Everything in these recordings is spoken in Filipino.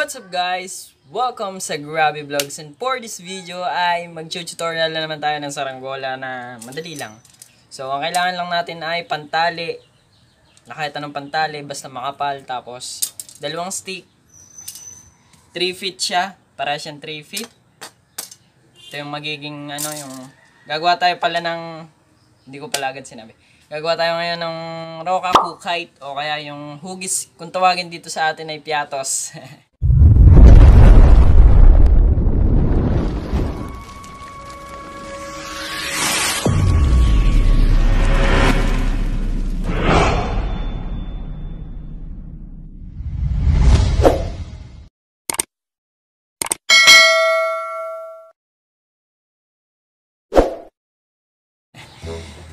What's up guys? Welcome sa Grabe Vlogs, and for this video ay mag-tutorial na naman tayo ng saranggola na madali lang. So ang kailangan lang natin ay pantali, na kahit anong pantali basta makapal, tapos dalawang stick, 3 feet siya, para siyang 3 feet. Ito yung magiging yung gagawa tayo pala ng, hindi ko pala agad sinabi. Gagawa tayo ngayon ng roca kukite o kaya yung hugis, kung tawagin dito sa atin ay piatos.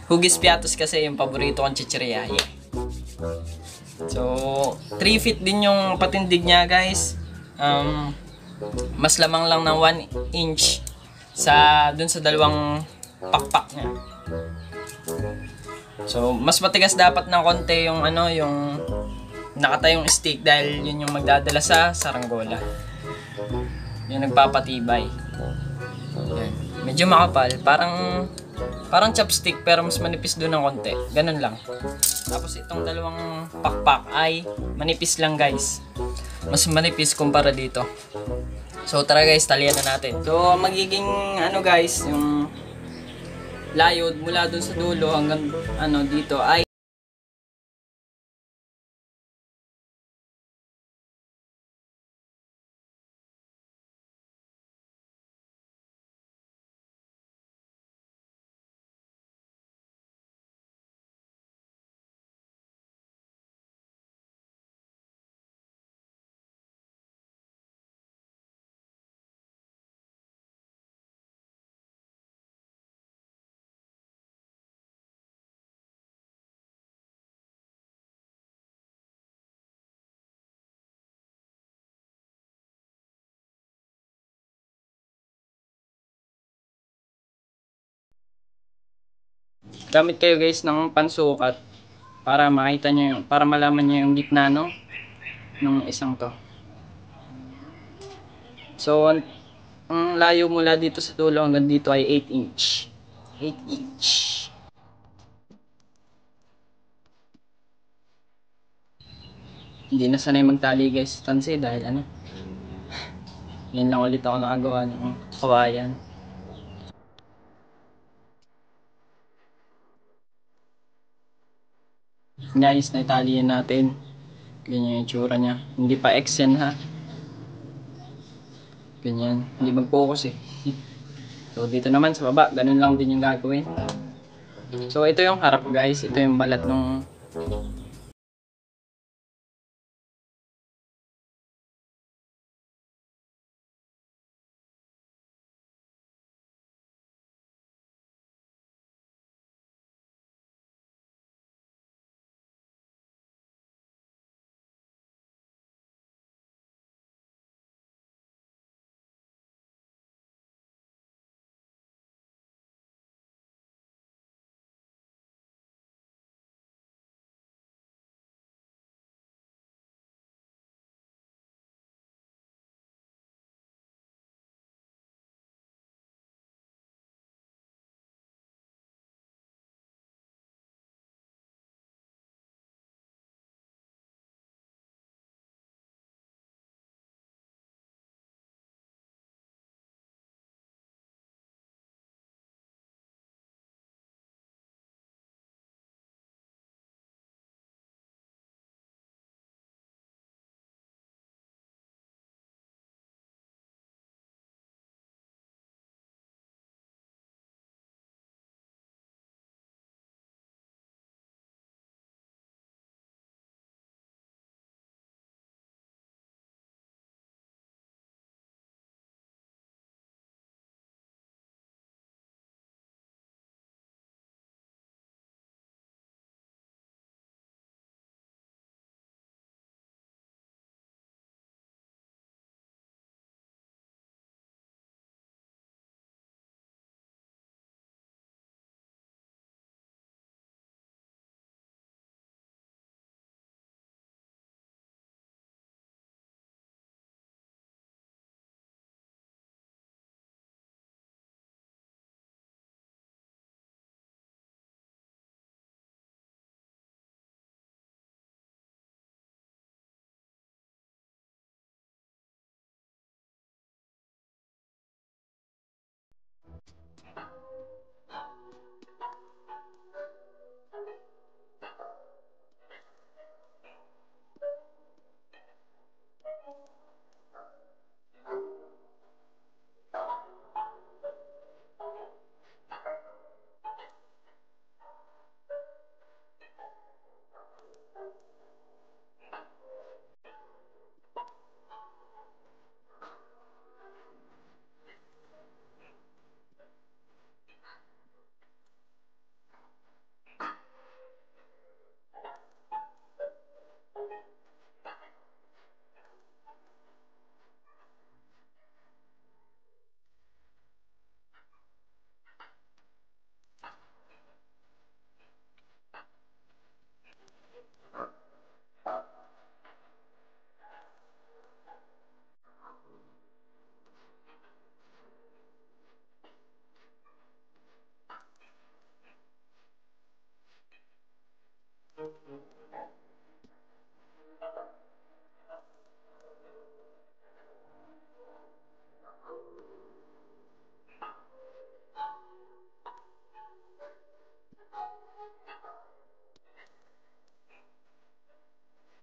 Hugis piatos kasi yung paborito kong chichirya. Yeah. So, 3 feet din yung patindig niya guys. Mas lamang lang ng 1 inch dun sa dalawang pakpak niya. So, mas matigas dapat ng konti yung yung nakatayong stick dahil yun yung magdadala sa saranggola. Yung nagpapatibay. Yan. Medyo makapal, parang chopstick pero mas manipis doon ng konti. Ganun lang. Tapos itong dalawang pakpak ay manipis lang guys. Mas manipis kumpara dito. So tara guys, talian na natin. So magiging guys, yung layod mula doon sa dulo hanggang dito ay gamit kayo guys ng pansukat para makita nyo para malaman nyo yung gitna nung isang to. So ang layo mula dito sa dulo hanggang dito ay 8 inch. 8 inch. Hindi na sanay magtali guys tansi dahil yan lang ulit ako nakagawa ng kawayan. Guys, naitalian natin. Ganyan yung itsura niya. Hindi pa X yan ha. Ganyan. Hindi mag-focus eh. So dito naman sa baba, ganun lang din yung gagawin. So ito yung harap guys. Ito yung balat ng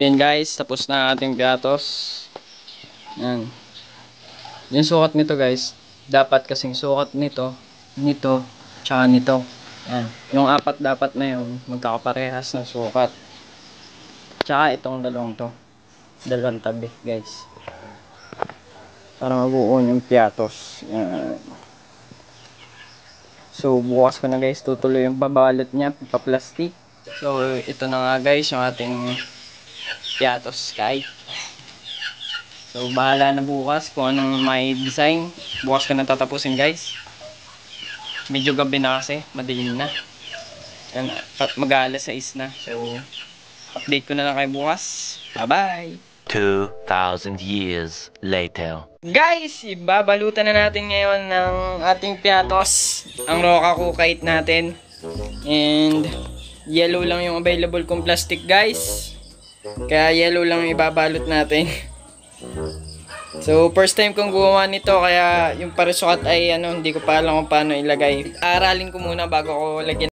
Yan guys, tapos na ating piatos. Yan. Yung sukat nito guys, dapat kasing sukat nito, nito, tsaka nito. Yan. Yung apat dapat na yun, magkakaparehas ng sukat. Tsaka itong dalawang to. Dalawang tabi guys. Para mabuo yung piatos. Yan. So bukas ko na guys, tutuloy yung pabalot niya, pa-plastic. So ito na nga guys, yung ating piatos kite. So bahala na bukas kung anong may design. Bukas ko na tatapusin guys. Medyo gabi na kasi, madilim na. Yan, mag-aalas 6 na. So update ko na lang kayo bukas. Bye bye! 2,000 years later. Guys, ibabalutan na natin ngayon ng ating piatos. Ang Rokaku kite natin. And yellow lang yung available kong plastic guys. Kaya yellow lang yung ibabalot natin. So first time kong gumawa nito, kaya yung parisukat ay hindi ko pa alam kung paano ilagay. Aralin ko muna bago ko lagyan.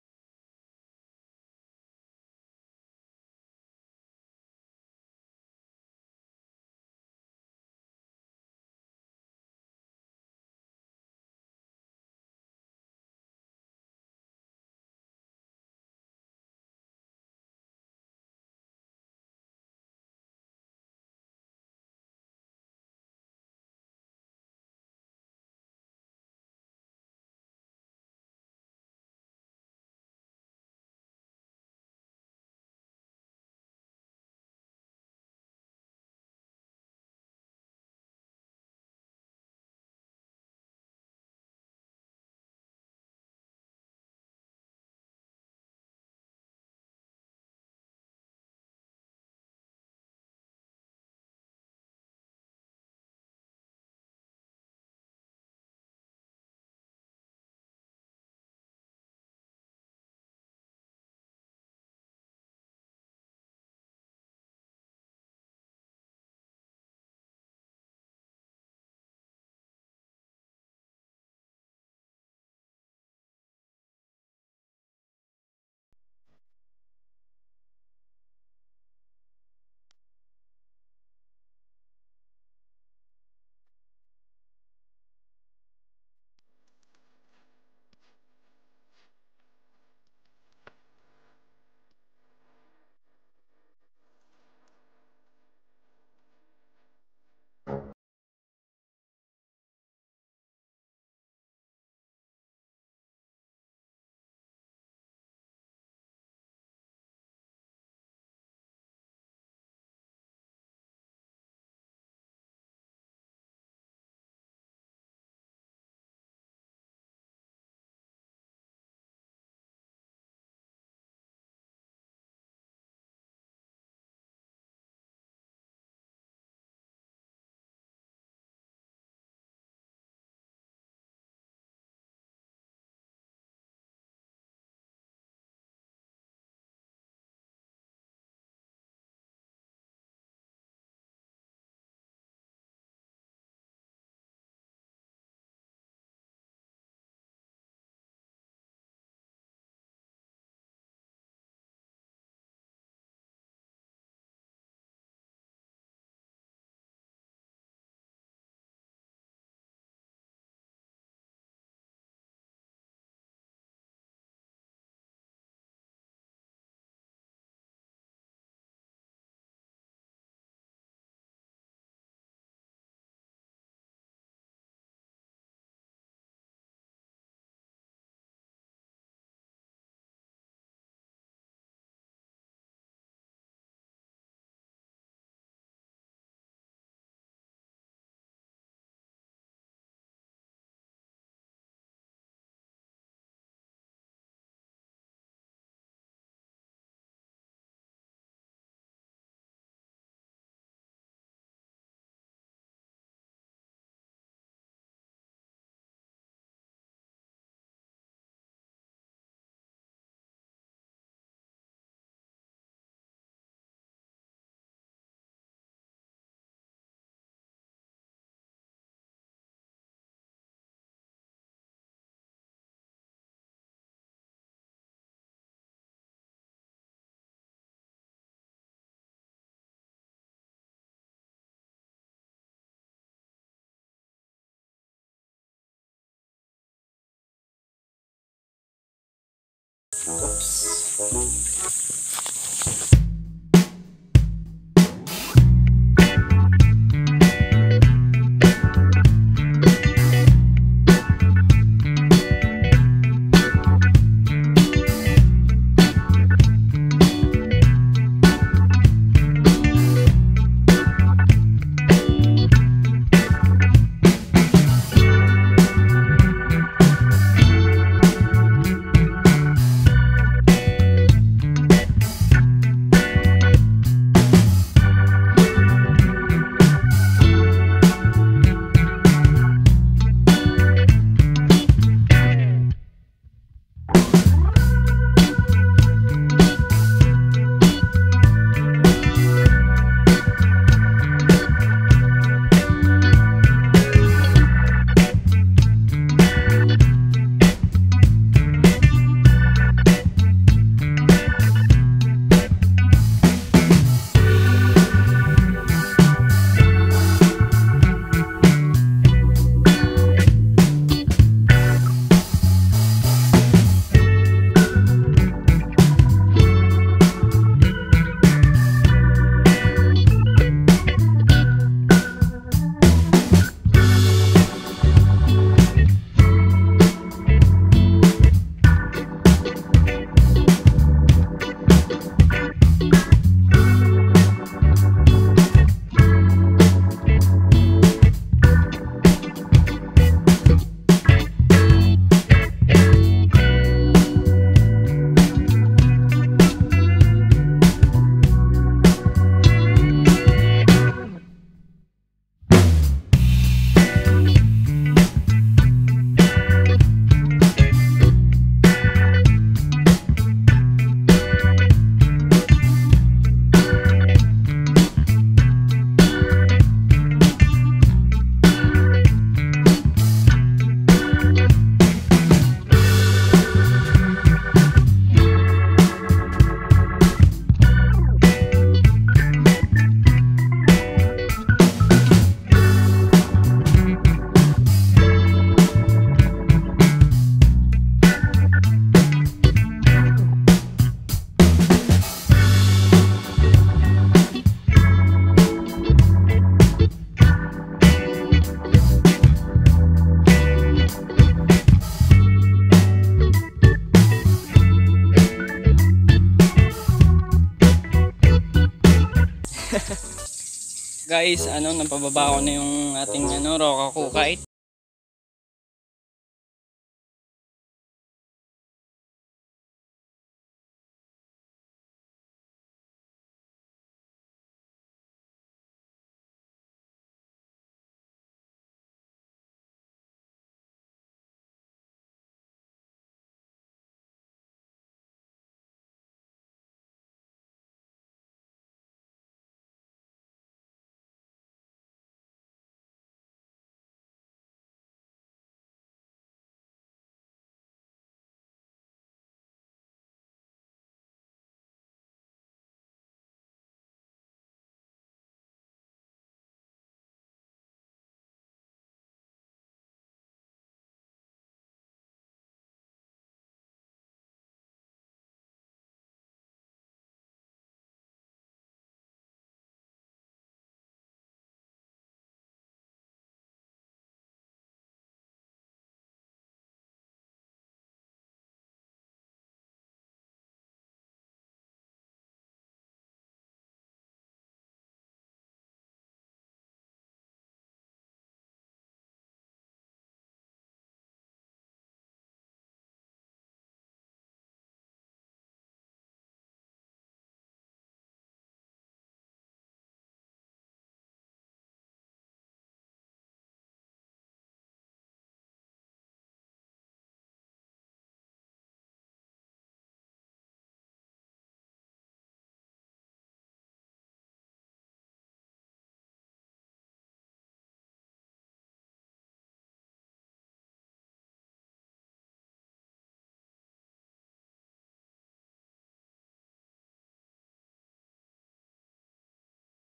Guys, napababa ko na yung ating roka kukait.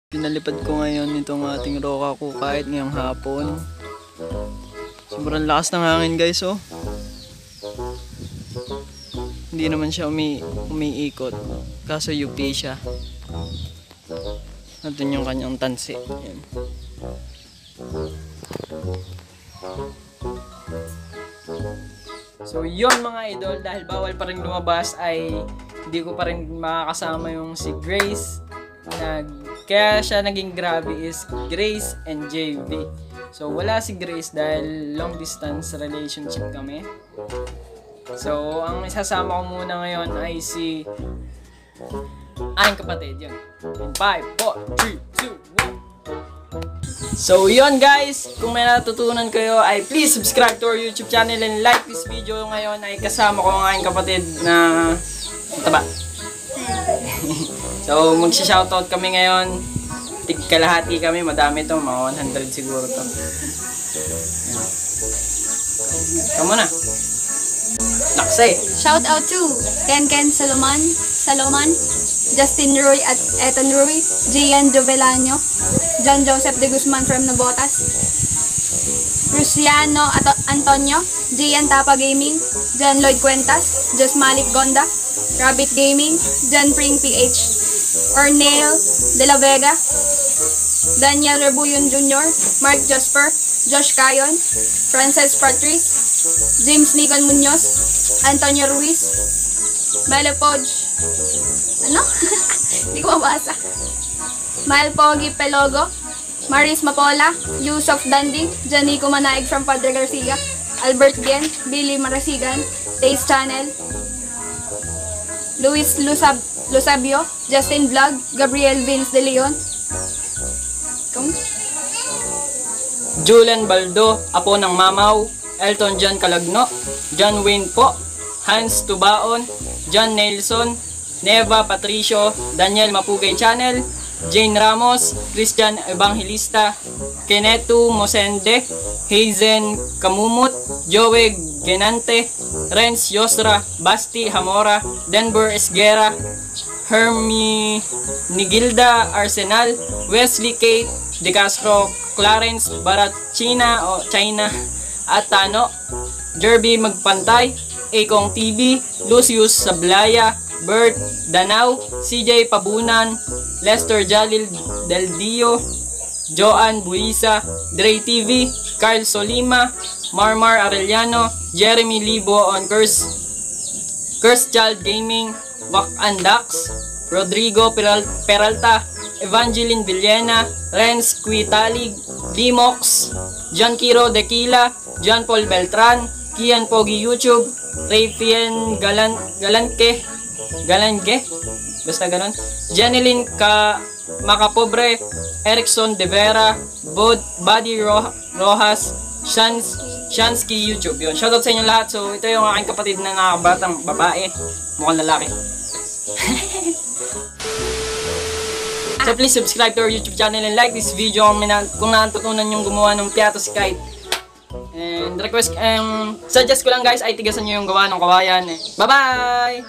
Pinalipad ko ngayon itong ating roka kukait ngayong hapon. Sobrang lakas ng hangin guys, oh. Hindi naman siya umiikot. Kaso UP siya. Nandun yung kanyang tansi. Yan. So yun mga idol, dahil bawal pa rin lumabas ay hindi ko pa rin makakasama yung si Grace. Kaya siya naging grabe is Grace and JV. So wala si Grace dahil long distance relationship kami. So ang isasama ko muna ngayon ay si aking kapatid yun. In 5, 4, 3, 2, 1. So yun guys, kung may natutunan kayo ay please subscribe to our YouTube channel and like this video. Ngayon ay kasama ko ang aking kapatid na taba. So magsha-shoutout kami ngayon. Tig-kalahati kami, madami to, mga 100 siguro to. Kamu na. Laksay. Shout out to Ken Salomon, Justin Roy at Eton Roy, Gian Jovelano, John Joseph de Guzman from Nabotas, Luciano Antonio, Gian Tapa Gaming, John Lloyd Cuentas, Just Malik Gonda, Rabbit Gaming, John Pring PH, Ornel De La Vega, Daniel Rebuyon Jr., Mark Jasper, Josh Cayon, Frances Patrice, James Nikon Munoz, Antonio Ruiz, Melo Podge, ano? Hindi ko mabasa. Mal Pogi Pelogo, Maris Mapola, Yusuf Dandi, Janico Manaig from Padre Garcia, Albert Gen, Billy Marasigan, Taste Channel, Luis Lusabio, Justin Vlog, Gabriel Vince De Leon, Julian Baldo, Apo ng Mamaw, Elton John Calagno, John Wayne po, Hans Tubaon, John Nelson, Neva Patricio, Daniel Mapugay Channel, Jane Ramos, Christian Evangelista, Kenetu Mosende, Hazen Kamumut, Joey Genante, Renz Yosra, Basti Hamora, Denver Esguera, Hermie Nigilda Arsenal, Wesley Kate De Castro, Clarence Barat China at Tano, Jerby Magpantay, Akong TV, Lucius Sablaya, Bert Danau, CJ Pabunan, Lester Jalil Del Dio, Joan Buisa, Dre TV, Carl Solima, Marmar Arellano, Jeremy Libo on Curse Child Gaming, Wak Andax, Rodrigo Peralta, Evangeline Villena, Renz Quitalig, Dimox, John Kiro Dequila, John Paul Beltran, Kian Pogi YouTube, Rayfien Galange, basta ganon, Janeline Makapobre, Erickson De Vera, Buddy Rojas, Shansky YouTube. Yun, shoutout sa inyo lahat. So ito yung aking kapatid na nakabatang babae, mukhang lalaki. So please subscribe to our YouTube channel and like this video kung natutunan yung gumawa ng piatos kite. And suggest ko lang guys ay tigasan nyo yung gawa ng kawayan. Bye bye!